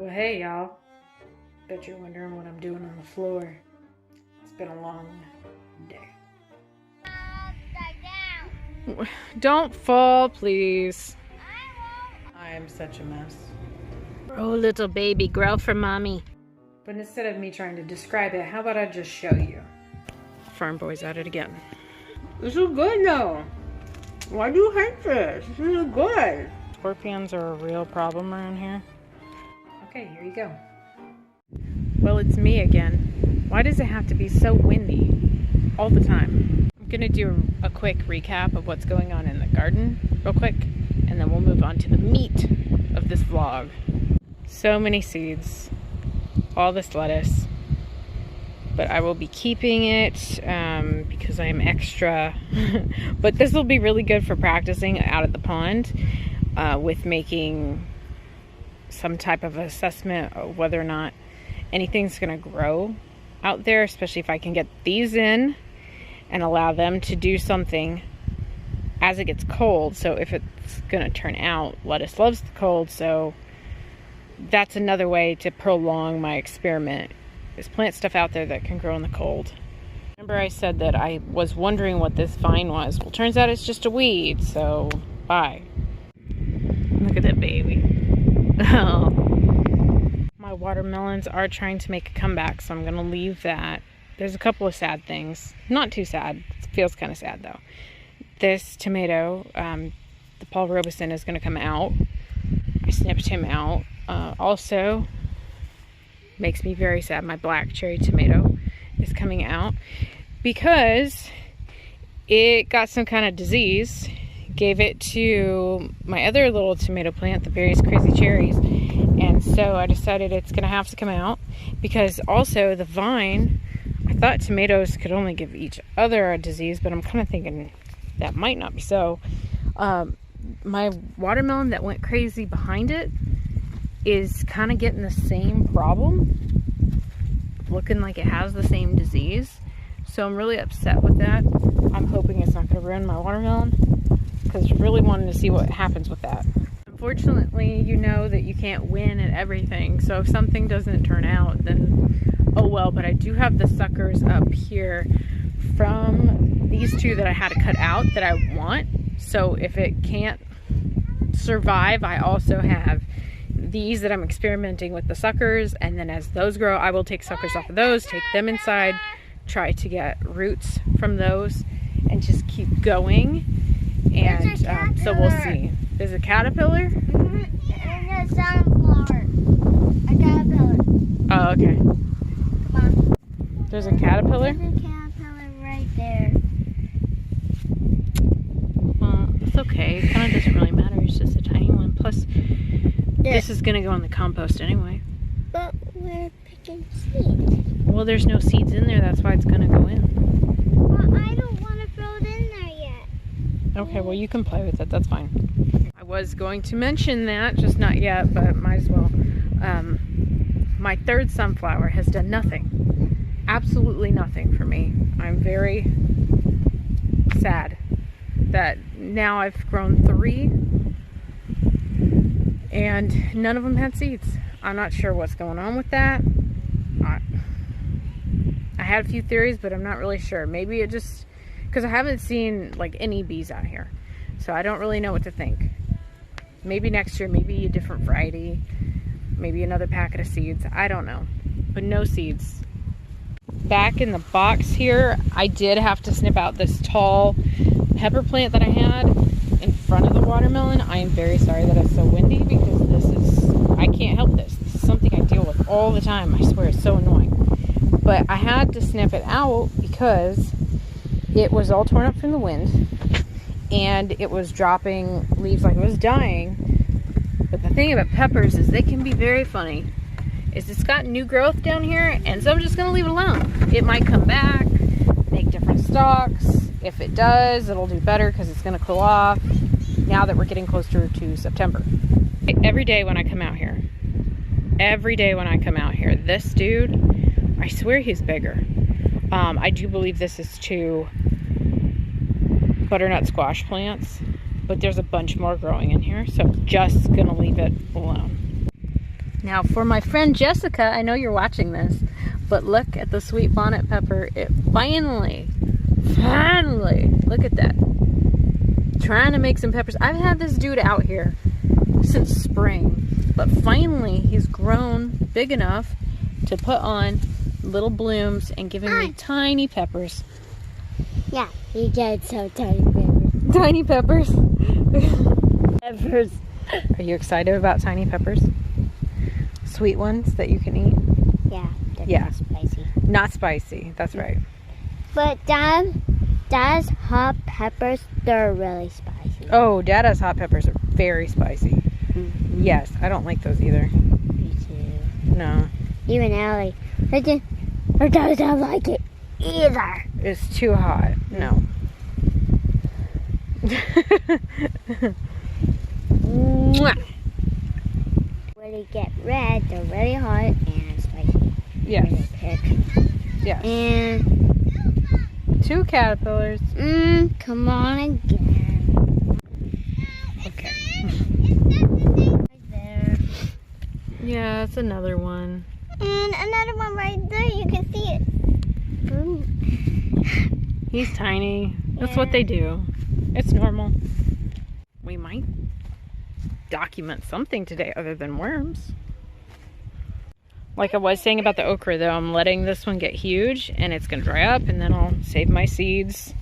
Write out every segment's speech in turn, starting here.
Well, hey y'all. Bet you're wondering what I'm doing on the floor. It's been a long day. Don't fall, please. I am such a mess. Oh, little baby, grow for mommy. But instead of me trying to describe it, how about I just show you? Farm boy's at it again. This is good though. Why do you hate this? This is good. Scorpions are a real problem around here. Okay, here you go. Well, it's me again. Why does it have to be so windy all the time? I'm gonna do a quick recap of what's going on in the garden real quick, and then we'll move on to the meat of this vlog. So many seeds, all this lettuce, but I will be keeping it because I am extra. But this will be really good for practicing out at the pond with making some type of assessment of whether or not anything's gonna grow out there, especially if I can get these in and allow them to do something as it gets cold. So if it's gonna turn out, lettuce loves the cold, so that's another way to prolong my experiment, is plant stuff out there that can grow in the cold. Remember I said that I was wondering what this vine was? Well, turns out it's just a weed, so bye. Look at that baby. Oh. My watermelons are trying to make a comeback, so I'm gonna leave that. There's a couple of sad things. Not too sad. It feels kind of sad though. This tomato, the Paul Robeson, is gonna come out. I snipped him out. Also, makes me very sad. My black cherry tomato is coming out because it got some kind of disease. Gave it to my other little tomato plant, the various crazy cherries, and so I decided it's gonna have to come out, because also the vine, I thought tomatoes could only give each other a disease, but I'm kind of thinking that might not be so. My watermelon that went crazy behind it is kind of getting the same problem, looking like it has the same disease, so I'm really upset with that. I'm hoping it's not going to ruin my watermelon, because I really wanted to see what happens with that. Unfortunately, you know that you can't win at everything, so if something doesn't turn out, then oh well. But I do have the suckers up here from these two that I had to cut out that I want, so if it can't survive, I also have these that I'm experimenting with the suckers, and then as those grow, I will take suckers off of those, take them inside, try to get roots from those, and just keep going. And so we'll see. There's a caterpillar? And a sunflower. A caterpillar. Oh, okay. Come on. There's a caterpillar? There's a caterpillar right there. Well, it's okay. It kind of doesn't really matter. It's just a tiny one. Plus, this is going to go in the compost anyway. But we're picking seeds. Well, there's no seeds in there. That's why it's going to go in. Well, I don't want to throw it in there yet. Okay, well, you can play with it. That's fine. I was going to mention that, just not yet, but might as well. My third sunflower has done nothing. Absolutely nothing for me. I'm very sad that now I've grown 3 and none of them had seeds. I'm not sure what's going on with that. I had a few theories, but I'm not really sure. Maybe it just, because I haven't seen like any bees out here, so I don't really know what to think. Maybe next year, maybe a different variety, maybe another packet of seeds. I don't know, but no seeds. Back in the box here, I did have to snip out this tall pepper plant that I had in front of the watermelon. I am very sorry that it's so windy, because I can't help this. This is something I deal with all the time. I swear, it's so annoying. But I had to snip it out because it was all torn up from the wind and it was dropping leaves like it was dying. But the thing about peppers is they can be very funny. It's got new growth down here, and so I'm just gonna leave it alone. It might come back, make different stalks. If it does, it'll do better because it's gonna cool off now that we're getting closer to September. Every day when I come out here, this dude, I swear he's bigger. I do believe this is 2 butternut squash plants, but there's a bunch more growing in here, so I'm just gonna leave it alone. Now for my friend Jessica, I know you're watching this, but look at the sweet bonnet pepper. It finally, look at that. Trying to make some peppers. I've had this dude out here since spring, but finally he's grown big enough to put on little blooms and giving me tiny peppers. Yeah, he gets so tiny peppers. Tiny peppers. Peppers. Are you excited about tiny peppers? Sweet ones that you can eat? Yeah, they're Yeah. not spicy. Not spicy, that's right. But Dad's hot peppers, they're really spicy. Oh, Dada's hot peppers are very spicy. Mm-hmm. Yes, I don't like those either. Me too. No, Even Ellie. Her doesn't like it either. it's too hot. No. Mwah. When they get red, they're really hot and spicy. Yes, Really quick. yes. And 2 caterpillars. come on again. Okay. Right there. Yeah, it's another one. And another one right there. You can see it. Boom. He's tiny. That's what they do. It's normal. We might document something today other than worms. Like I was saying about the okra though, I'm letting this one get huge and it's gonna dry up and then I'll save my seeds.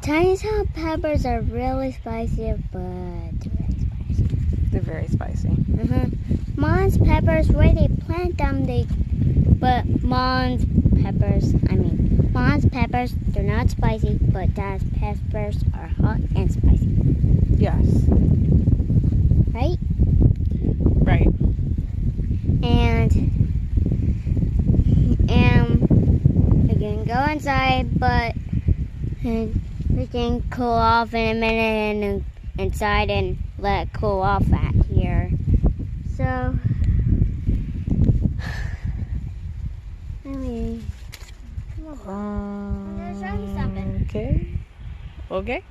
Chinese hot peppers are really spicy, but They're very spicy. Mom's peppers, where they plant them, Mom's peppers, they're not spicy, but Dad's peppers are hot and spicy. Yes. Right? Right. And we can go inside, but we can cool off in a minute and inside and let it cool off at here. So, I'm gonna show you something. Okay.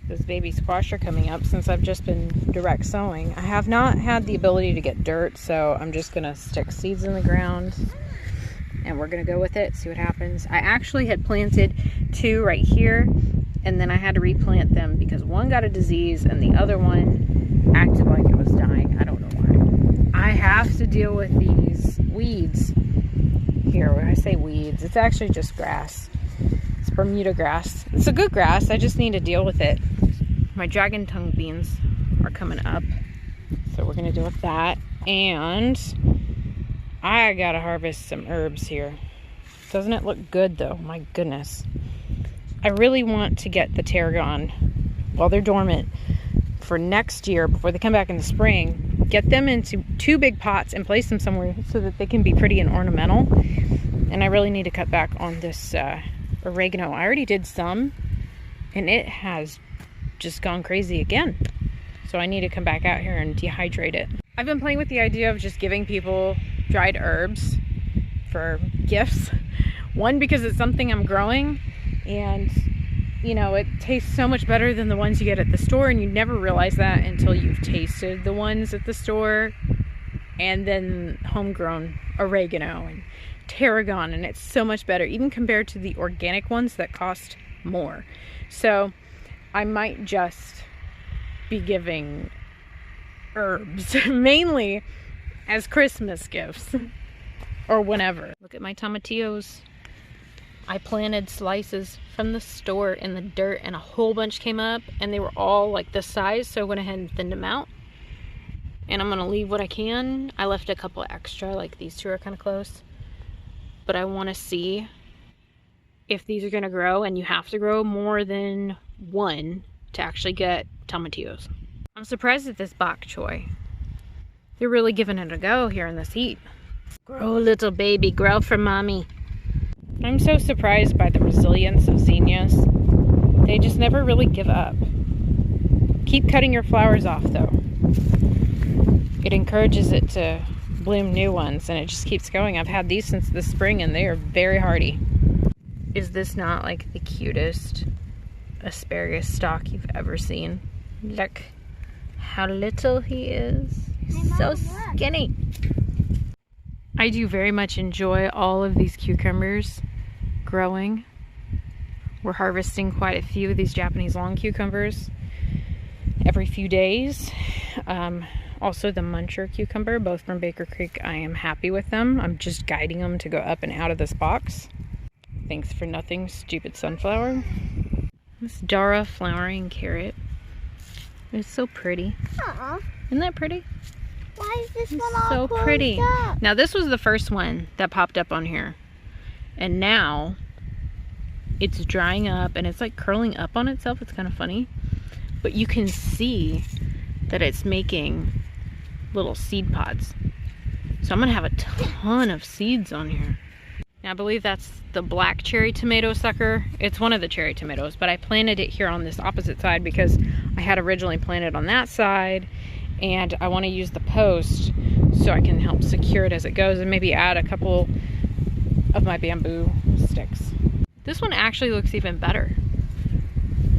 Those baby squash are coming up since I've just been direct sowing. I have not had the ability to get dirt, so I'm just gonna stick seeds in the ground and we're gonna go with it, see what happens. I actually had planted 2 right here and then I had to replant them because one got a disease and the other one acted like it was dying. I don't know why. I have to deal with these weeds here. When I say weeds, it's actually just grass. It's Bermuda grass. It's a good grass. I just need to deal with it. My dragon tongue beans are coming up, so we're gonna deal with that. And I gotta harvest some herbs here. Doesn't it look good though? My goodness. I really want to get the tarragon while they're dormant for next year before they come back in the spring. Get them into 2 big pots and place them somewhere so that they can be pretty and ornamental. And I really need to cut back on this oregano. I already did some and it has just gone crazy again. So I need to come back out here and dehydrate it. I've been playing with the idea of just giving people dried herbs for gifts. One, because it's something I'm growing and you know, it tastes so much better than the ones you get at the store, and you never realize that until you've tasted the ones at the store and then homegrown oregano and tarragon, and it's so much better even compared to the organic ones that cost more. So I might just be giving herbs mainly as Christmas gifts or whenever. Look at my tomatillos. I planted slices from the store in the dirt and a whole bunch came up and they were all like this size, so I went ahead and thinned them out. And I'm gonna leave what I can. I left a couple extra, like these 2 are kind of close. But I wanna see if these are gonna grow, and you have to grow more than 1 to actually get tomatillos. I'm surprised at this bok choy. They're really giving it a go here in this heat. Grow, little baby, grow for mommy. I'm so surprised by the resilience of zinnias. They just never really give up. Keep cutting your flowers off though. It encourages it to bloom new ones and it just keeps going. I've had these since the spring and they are very hardy. Is this not like the cutest asparagus stalk you've ever seen? Look how little he is. He's so skinny. I do very much enjoy all of these cucumbers growing. We're harvesting quite a few of these Japanese long cucumbers every few days. Also the muncher cucumber, both from Baker Creek. I am happy with them. I'm just guiding them to go up and out of this box. Thanks for nothing, stupid sunflower. This Dara flowering carrot is so pretty. Aw. Isn't that pretty? Why is this It's one all so closed pretty. up? Now this was the first one that popped up on here. And now it's drying up and it's like curling up on itself. It's kind of funny. But you can see that it's making little seed pods. So I'm gonna have a ton of seeds on here. Now I believe that's the black cherry tomato sucker. It's one of the cherry tomatoes, but I planted it here on this opposite side because I had originally planted on that side, and I want to use the post so I can help secure it as it goes and maybe add a couple of my bamboo sticks. This one actually looks even better.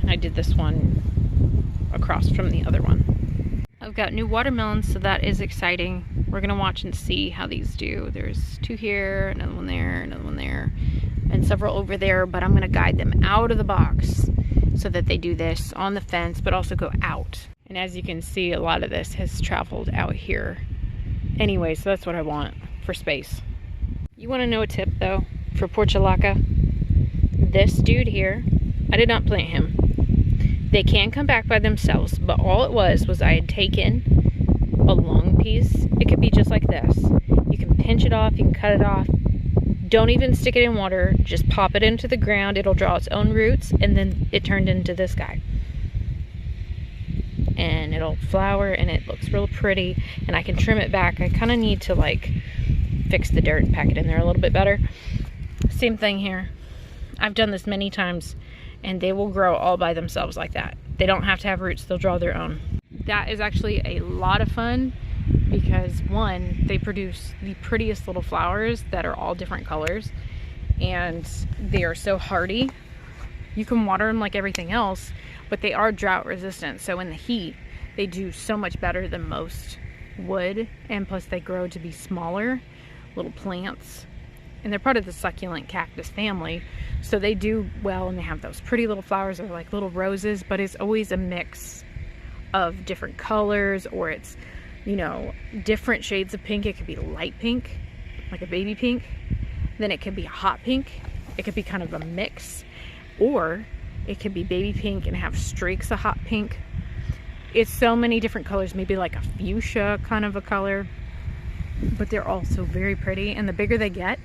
I did this one across from the other one. I've got new watermelons, so that is exciting. We're gonna watch and see how these do. There's 2 here, another one there, another one there, and several over there, but I'm gonna guide them out of the box so that they do this on the fence, but also go out. And as you can see, a lot of this has traveled out here. Anyway, so that's what I want for space. You wanna know a tip though, for portulaca? This dude here, I did not plant him. They can come back by themselves, but all it was I had taken a long piece. It could be just like this. You can pinch it off, you can cut it off. Don't even stick it in water, just pop it into the ground. It'll draw its own roots, and then it turned into this guy. And it'll flower, and it looks real pretty, and I can trim it back. I kind of need to like fix the dirt and pack it in there a little bit better. Same thing here. I've done this many times, and they will grow all by themselves like that. They don't have to have roots, they'll draw their own. That is actually a lot of fun because one, they produce the prettiest little flowers that are all different colors, and they are so hardy. You can water them like everything else, but they are drought resistant. So in the heat, they do so much better than most would, and plus they grow to be smaller little plants. And they're part of the succulent cactus family, so they do well, and they have those pretty little flowers that are like little roses, but it's always a mix of different colors, or it's, you know, different shades of pink. It could be light pink, like a baby pink, then it could be a hot pink, it could be kind of a mix, or it could be baby pink and have streaks of hot pink. It's so many different colors, maybe like a fuchsia kind of a color, but they're all so very pretty. And the bigger they get,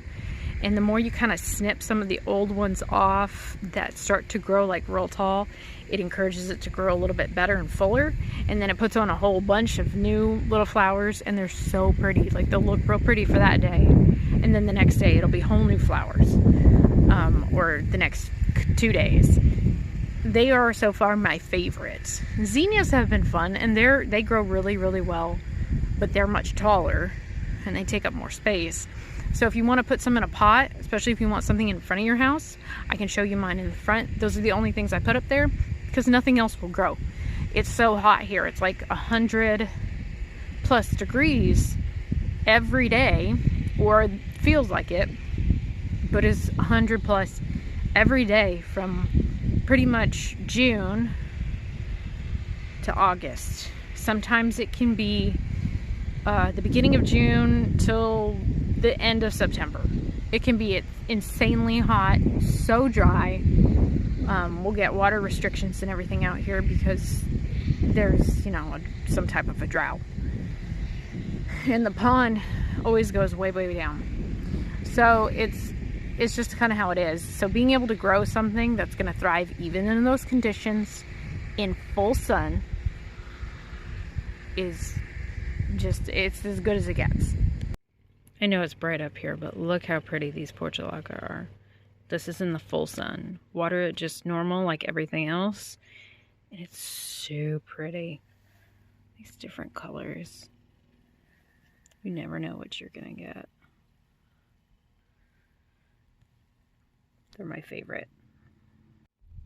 and the more you kind of snip some of the old ones off that start to grow like real tall, it encourages it to grow a little bit better and fuller. And then it puts on a whole bunch of new little flowers, and they're so pretty. Like they'll look real pretty for that day. And then the next day it'll be whole new flowers. Or the next 2 days. They are so far my favorites. Zinnias have been fun, and they grow really, really well, but they're much taller and they take up more space. So if you want to put some in a pot, especially if you want something in front of your house, I can show you mine in the front. Those are the only things I put up there because nothing else will grow. It's so hot here. It's like 100+ degrees every day, or it feels like it, but it's 100+ every day from pretty much June to August. Sometimes it can be the beginning of June till the end of September. It can be insanely hot, so dry. We'll get water restrictions and everything out here because there's, you know, some type of a drought. And the pond always goes way, way down. So it's just kind of how it is. So being able to grow something that's going to thrive even in those conditions in full sun is just, it's as good as it gets. I know it's bright up here, but look how pretty these portulaca are. This is in the full sun. Water it just normal like everything else, and it's so pretty. These different colors. You never know what you're gonna get. They're my favorite.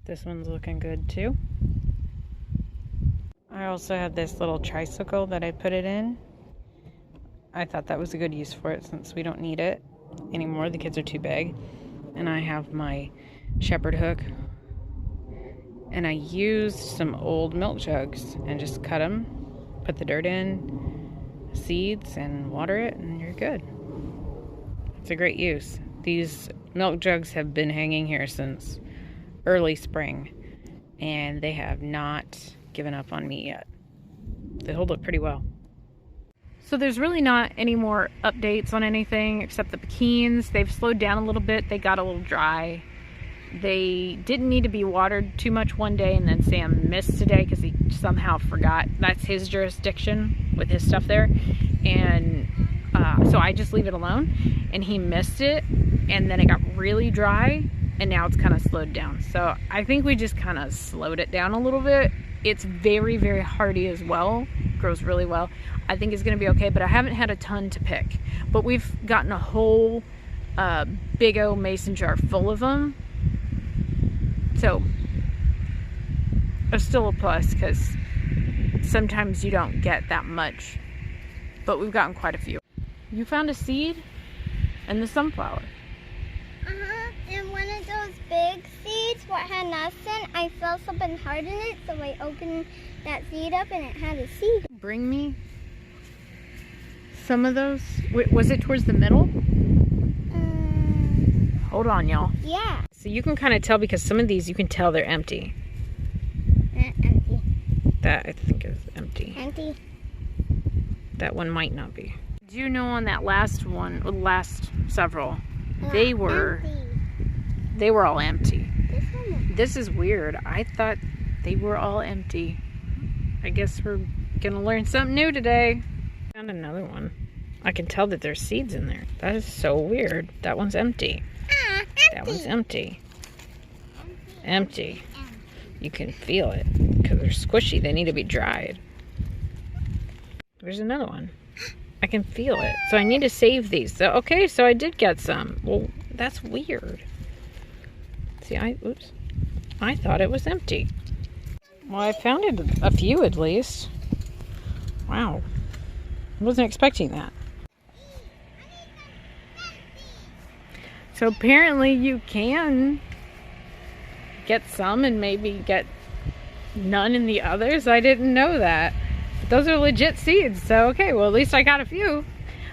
This one's looking good too. I also had this little tricycle that I put it in. I thought that was a good use for it since we don't need it anymore. The kids are too big. And I have my shepherd hook. And I used some old milk jugs and just cut them, put the dirt in, seeds, and water it, and you're good. It's a great use. These milk jugs have been hanging here since early spring, and they have not given up on me yet. They hold up pretty well. So there's really not any more updates on anything except the pekins. They've slowed down a little bit. They got a little dry. They didn't need to be watered too much one day, and then Sam missed today because he somehow forgot. That's his jurisdiction with his stuff there. And so I just leave it alone, and he missed it, and then it got really dry, and now it's kind of slowed down. So I think we just kind of slowed it down a little bit. It's very, very hardy as well. Grows really well. I think it's going to be okay, but I haven't had a ton to pick. But we've gotten a whole big old mason jar full of them. So it's still a plus because sometimes you don't get that much, but we've gotten quite a few. You found a seed and the sunflower. And one of those big seeds, what had nuts in, I felt something hard in it, so I opened that seed up and it had a seed. Bring me some of those. Wait, was it towards the middle? Hold on, y'all. Yeah. So you can kind of tell because some of these you can tell they're empty. Empty. That I think is empty. Empty. That one might not be. Do you know on that last one, or last several, they were all empty. This is weird. I thought they were all empty. I guess we're gonna learn something new today. Found another one. I can tell that there's seeds in there. That is so weird. That one's empty. That one's empty. Empty. You can feel it because they're squishy. They need to be dried. There's another one. I can feel it. So I need to save these. So okay, so I did get some. Well, that's weird. See, oops. I thought it was empty. Well, I found it a few at least. Wow. I wasn't expecting that. So apparently you can get some and maybe get none in the others. I didn't know that. But those are legit seeds. So okay, well at least I got a few.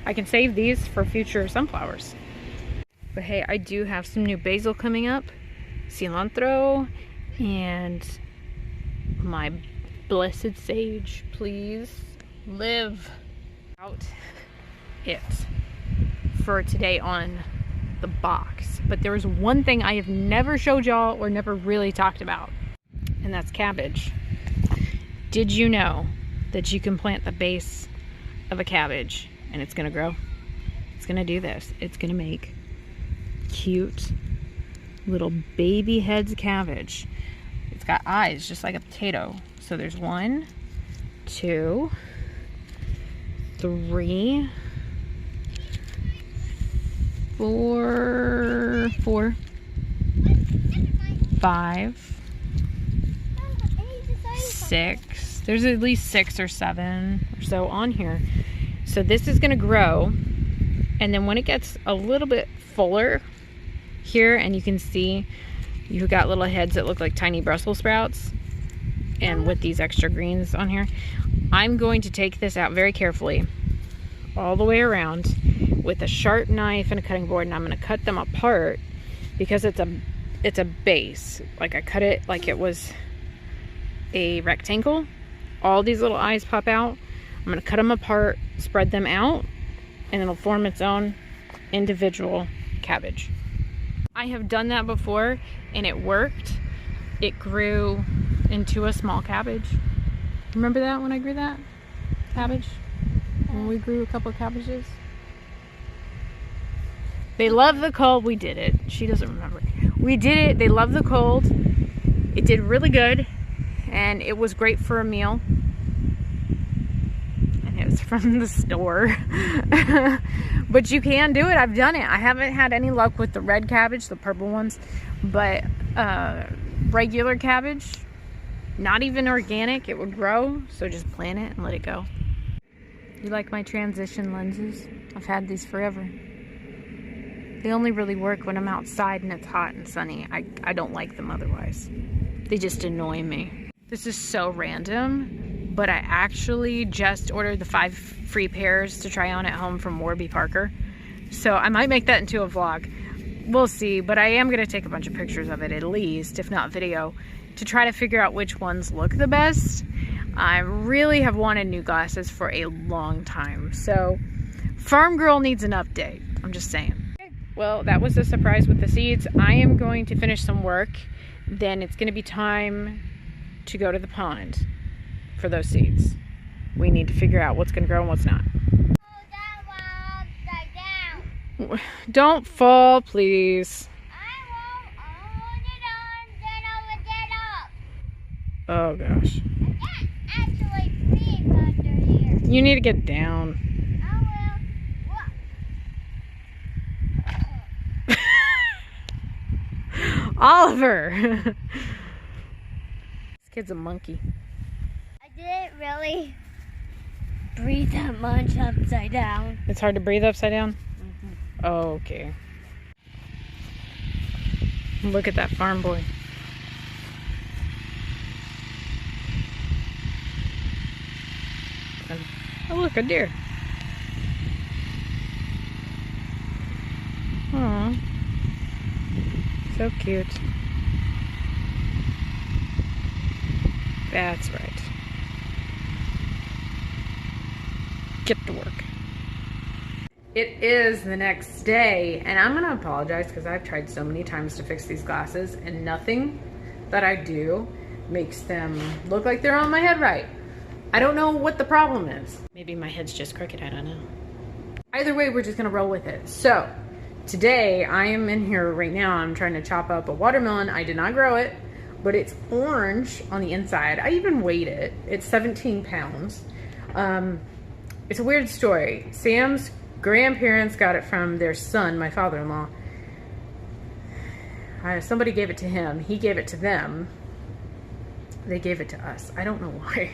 I can save these for future sunflowers. But hey, I do have some new basil coming up. Cilantro and my blessed sage. Please live out it for today on the box. But there was one thing I have never showed y'all or never really talked about, and that's cabbage. Did you know that you can plant the base of a cabbage and it's gonna grow? It's gonna do this. It's gonna make cute little baby heads cabbage. It's got eyes just like a potato. So there's 1, 2, 3, 4, 5, 6. There's at least 6 or 7 or so on here. So this is going to grow, and then when it gets a little bit fuller here, and you can see you've got little heads that look like tiny Brussels sprouts, and with these extra greens on here, I'm going to take this out very carefully all the way around with a sharp knife and a cutting board, and I'm going to cut them apart because it's a base. Like I cut it like it was a rectangle. All these little eyes pop out. I'm going to cut them apart, spread them out, and it'll form its own individual cabbage. I have done that before and it worked. It grew into a small cabbage. Remember that when I grew that cabbage? When we grew a couple of cabbages? They love the cold. We did it. She doesn't remember. We did it. They love the cold. It did really good. And it was great for a meal. And it was from the store. But you can do it. I've done it. I haven't had any luck with the red cabbage, the purple ones. But regular cabbage, not even organic, it would grow. So just plant it and let it go. You like my transition lenses? I've had these forever. They only really work when I'm outside and it's hot and sunny. I don't like them otherwise. They just annoy me. This is so random, but I actually just ordered the 5 free pairs to try on at home from Warby Parker. So I might make that into a vlog. We'll see, but I am gonna take a bunch of pictures of it at least, if not video, to try to figure out which ones look the best. I really have wanted new glasses for a long time. So Farm Girl needs an update, I'm just saying. Well, that was a surprise with the seeds. I am going to finish some work. Then it's gonna be time to go to the pond for those seeds. We need to figure out what's gonna grow and what's not. Don't fall, please. I won't. I'll hold it on, then I'll get up. Oh gosh. I can't actually breathe under here. You need to get down. Oliver! This kid's a monkey. I didn't really breathe that much upside down. It's hard to breathe upside down? Oh, okay. Look at that farm boy. Oh look, a deer. Aww. So cute. That's right. Get to work. It is the next day, and I'm gonna apologize because I've tried so many times to fix these glasses, and nothing that I do makes them look like they're on my head right. I don't know what the problem is. Maybe my head's just crooked, I don't know. Either way, we're just gonna roll with it. So, today, I am in here right now, I'm trying to chop up a watermelon. I did not grow it, but it's orange on the inside. I even weighed it. It's 17 pounds. It's a weird story. Sam's grandparents got it from their son, my father-in-law. Somebody gave it to him. He gave it to them. They gave it to us. I don't know why.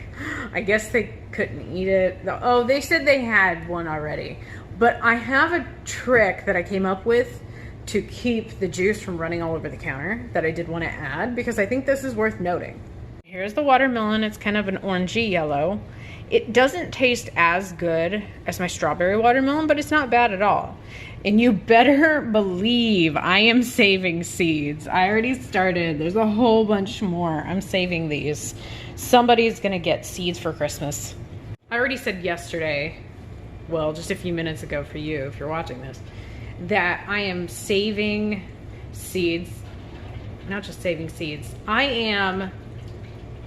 I guess they couldn't eat it. Oh, they said they had one already. But I have a trick that I came up with to keep the juice from running all over the counter that I did want to add, because I think this is worth noting. Here's the watermelon. It's kind of an orangey yellow. It doesn't taste as good as my strawberry watermelon, but it's not bad at all. And you better believe I am saving seeds. I already started. There's a whole bunch more. I'm saving these. Somebody's gonna get seeds for Christmas. I already said yesterday, well, just a few minutes ago for you, if you're watching this, that I am saving seeds. Not just saving seeds. I am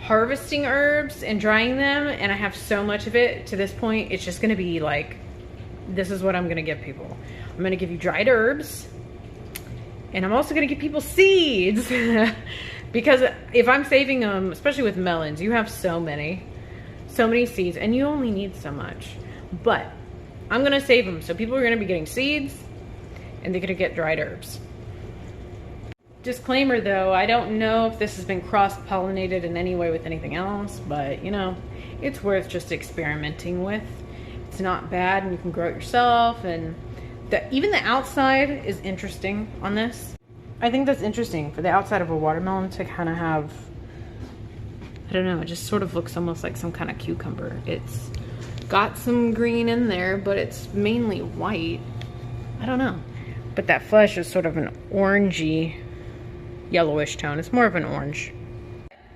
harvesting herbs and drying them, and I have so much of it to this point. It's just gonna be like, this is what I'm gonna give people. I'm gonna give you dried herbs, and I'm also gonna give people seeds. Because if I'm saving them, especially with melons, you have so many seeds, and you only need so much. But I'm gonna save them, so people are gonna be getting seeds, and they're gonna get dried herbs. Disclaimer though, I don't know if this has been cross-pollinated in any way with anything else, but you know, it's worth just experimenting with. It's not bad, and you can grow it yourself, and even the outside is interesting on this. I think that's interesting for the outside of a watermelon to kind of have, I don't know, it just sort of looks almost like some kind of cucumber. It's got some green in there, but it's mainly white. I don't know. But that flesh is sort of an orangey, yellowish tone. It's more of an orange.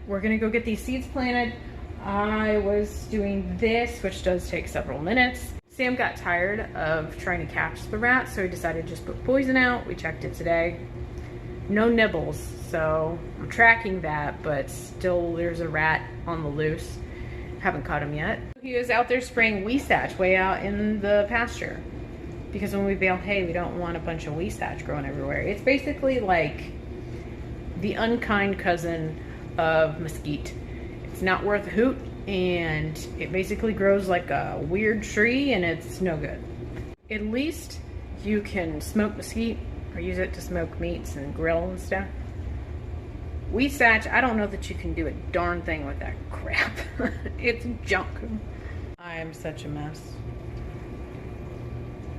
We're gonna go get these seeds planted. I was doing this, which does take several minutes. Sam got tired of trying to catch the rat, so he decided to just put poison out. We checked it today. No nibbles, so I'm tracking that, but still there's a rat on the loose. Haven't caught him yet. He was out there spraying weesatch way out in the pasture, because when we bale hay, we don't want a bunch of weesatch growing everywhere. It's basically like the unkind cousin of mesquite. It's not worth a hoot, and it basically grows like a weird tree, and it's no good. At least you can smoke mesquite or use it to smoke meats and grill and stuff. Wheat satch, I don't know that you can do a darn thing with that crap. It's junk. I am such a mess.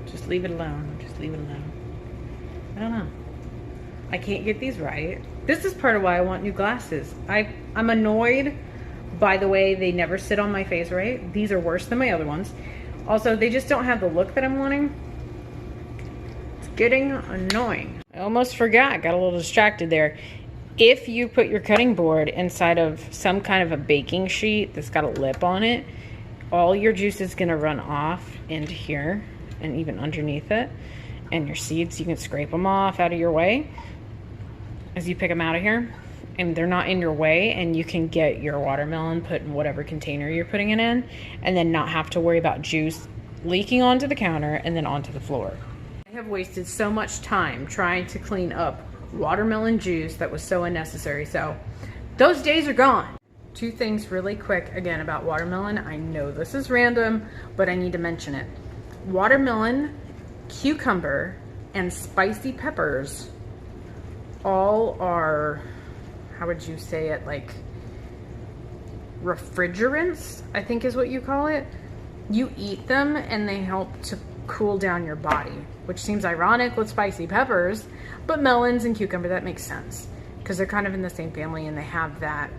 Just leave it alone. Just leave it alone. I don't know. I can't get these right. This is part of why I want new glasses. I'm annoyed by the way they never sit on my face right. These are worse than my other ones. Also, they just don't have the look that I'm wanting. It's getting annoying. I almost forgot, got a little distracted there. If you put your cutting board inside of some kind of a baking sheet that's got a lip on it, all your juice is gonna run off into here and even underneath it. And your seeds, you can scrape them off out of your way as you pick them out of here. And they're not in your way, and you can get your watermelon put in whatever container you're putting it in, and then not have to worry about juice leaking onto the counter and then onto the floor. I have wasted so much time trying to clean up watermelon juice that was so unnecessary. So those days are gone. Two things really quick again about watermelon. I know this is random, but I need to mention it. Watermelon, cucumber, and spicy peppers all are, how would you say it, like refrigerants, I think is what you call it. You eat them and they help to cool down your body, which seems ironic with spicy peppers, but melons and cucumber, that makes sense because they're kind of in the same family and they have that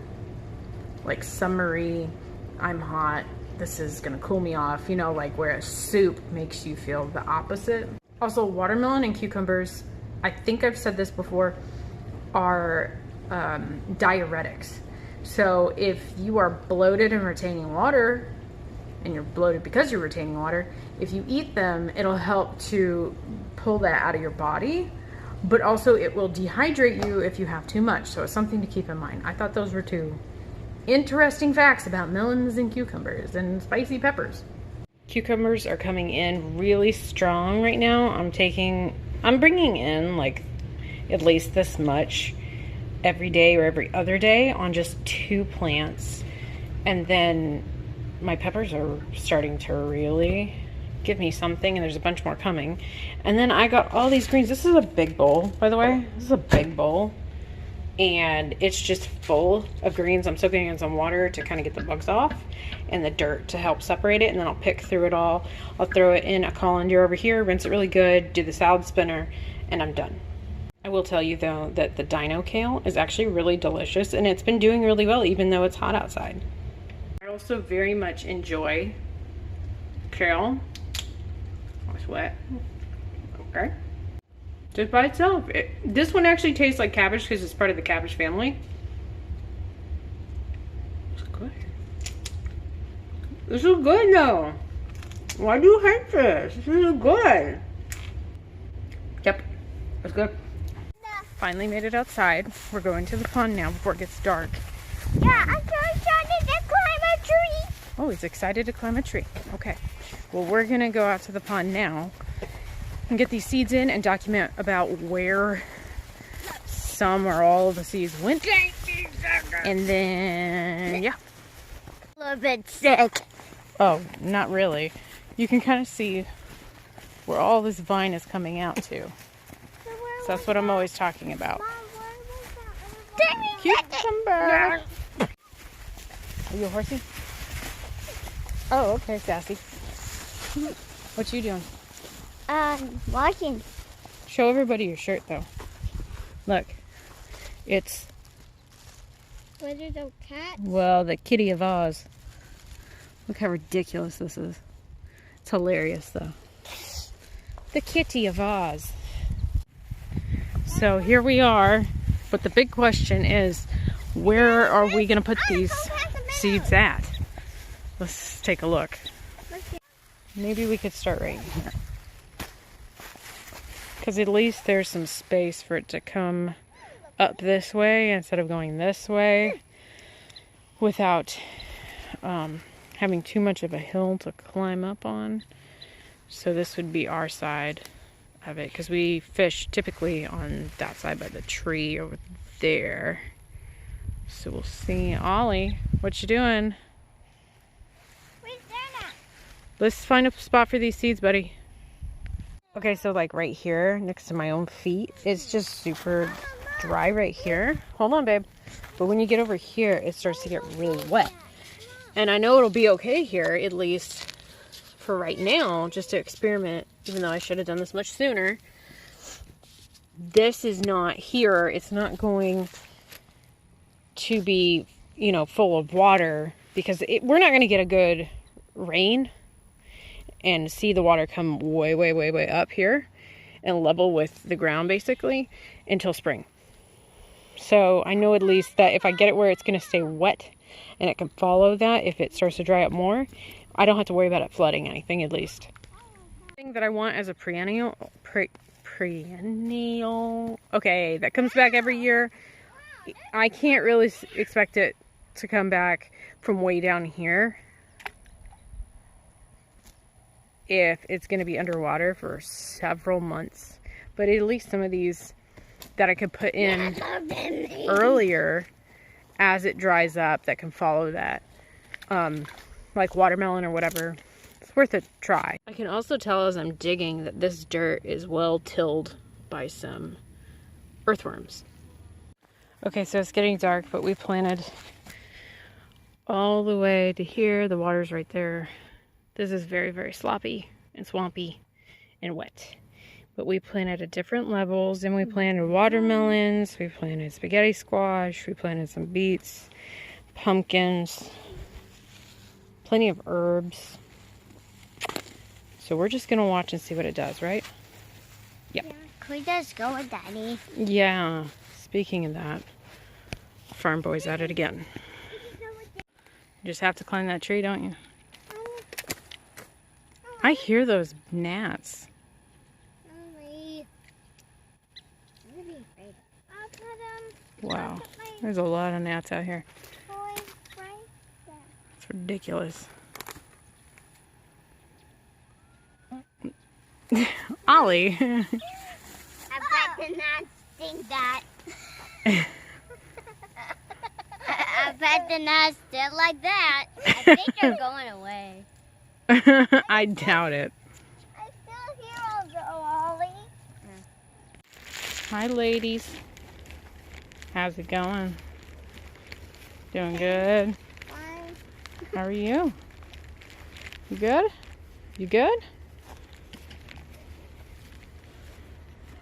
like summery, I'm hot, this is gonna cool me off, you know, like where a soup makes you feel the opposite. Also, watermelon and cucumbers, I think I've said this before, are diuretics. So if you are bloated and retaining water, and you're bloated because you're retaining water, if you eat them, it'll help to pull that out of your body, but also it will dehydrate you if you have too much. So it's something to keep in mind. I thought those were two interesting facts about melons and cucumbers and spicy peppers. Cucumbers are coming in really strong right now. I'm bringing in like at least this much every day or every other day on just 2 plants. And then my peppers are starting to really give me something, and there's a bunch more coming. And then I got all these greens. This is a big bowl, by the way. This is a big bowl. And it's just full of greens. I'm soaking in some water to kind of get the bugs off and the dirt to help separate it. And then I'll pick through it all. I'll throw it in a colander over here, rinse it really good, do the salad spinner, and I'm done. I will tell you though that the dino kale is actually really delicious, and it's been doing really well even though it's hot outside. I also very much enjoy kale. Oh, it's wet. Okay. Just by itself. This one actually tastes like cabbage because it's part of the cabbage family. It's good. This is good though. Why do you hate this? This is good. Yep, it's good. Finally made it outside. We're going to the pond now before it gets dark. Yeah, I'm so excited to climb a tree. Oh, he's excited to climb a tree. Okay. Well, we're going to go out to the pond now and get these seeds in and document about where some or all of the seeds went. And then, yeah. A little bit sick. Oh, not really. You can kind of see where all this vine is coming out to. So that's what I'm always talking about. Cucumber! Are you a horsey? Oh, okay, sassy. What you doing? Walking. Show everybody your shirt, though. Look. It's... Was it a cat? Well, the Kitty of Oz. Look how ridiculous this is. It's hilarious, though. The Kitty of Oz. So here we are, but the big question is, where are we going to put these seeds at? Let's take a look. Maybe we could start right here. Because at least there's some space for it to come up this way instead of going this way without having too much of a hill to climb up on. So this would be our side of it, because we fish typically on that side by the tree over there. So we'll see. Ollie, what you doing? Let's find a spot for these seeds, buddy. Okay, so like right here next to my own feet, it's just super dry right here. Hold on, babe. But when you get over here, it starts to get really wet. And I know it'll be okay here, at least for right now, just to experiment, even though I should have done this much sooner. This is not here. It's not going to be, you know, full of water because we're not going to get a good rain and see the water come way, way, way, way up here and level with the ground basically until spring. So I know at least that if I get it where it's going to stay wet and it can follow that, if it starts to dry up more, I don't have to worry about it flooding anything at least. The thing that I want as a perennial, okay, that comes back every year. I can't really expect it to come back from way down here if it's going to be underwater for several months. But at least some of these that I could put in earlier as it dries up that can follow that, like watermelon or whatever, it's worth a try. I can also tell as I'm digging that this dirt is well tilled by some earthworms. Okay, so it's getting dark, but we planted all the way to here. The water's right there. This is very, very sloppy and swampy and wet. But we planted at different levels, and we planted watermelons, we planted spaghetti squash, we planted some beets, pumpkins, plenty of herbs. So we're just gonna watch and see what it does, right? Yep. Yeah. Can we just go with Daddy? Yeah. Speaking of that, Farm Boy's at it again. You just have to climb that tree, don't you? I hear those gnats. Wow, there's a lot of gnats out here. It's ridiculous. Ollie. I bet the gnats think that. I bet the gnats did like that. I think they're going away. I doubt it. I still hear them though, Ollie. Hi, ladies. How's it going? Doing good? Fine. How are you? You good? You good?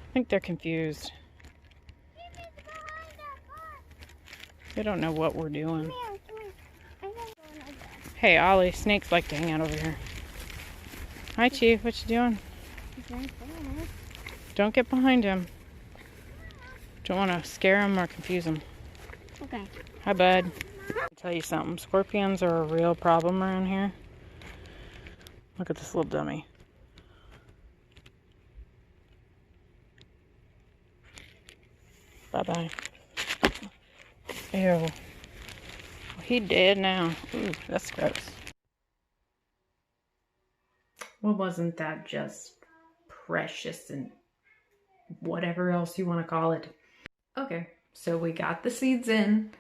I think they're confused. They don't know what we're doing. Hey, Ollie, snakes like to hang out over here. Hi, Chief. What you doing? Don't get behind him. Don't want to scare him or confuse him. Okay. Hi, bud. I'll tell you something. Scorpions are a real problem around here. Look at this little dummy. Bye-bye. Ew. He dead now. Ooh, that's gross. Well, wasn't that just precious and whatever else you want to call it? Okay, so we got the seeds in,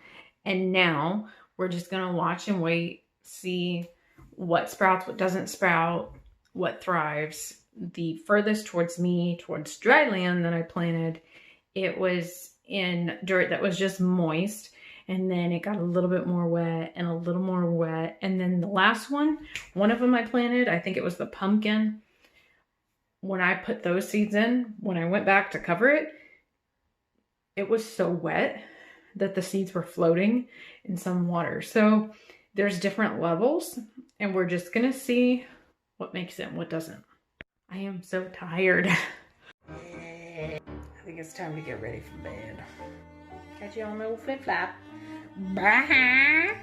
and now we're just gonna watch and wait, see what sprouts, what doesn't sprout, what thrives. The furthest towards me, towards dry land that I planted, it was in dirt that was just moist, and then it got a little bit more wet and a little more wet. And then the last one of them I planted, I think it was the pumpkin. When I put those seeds in, when I went back to cover it, it was so wet that the seeds were floating in some water. So there's different levels, and we're just gonna see what makes it and what doesn't. I am so tired. I think it's time to get ready for bed. Catch you on the old flip flop. Bye.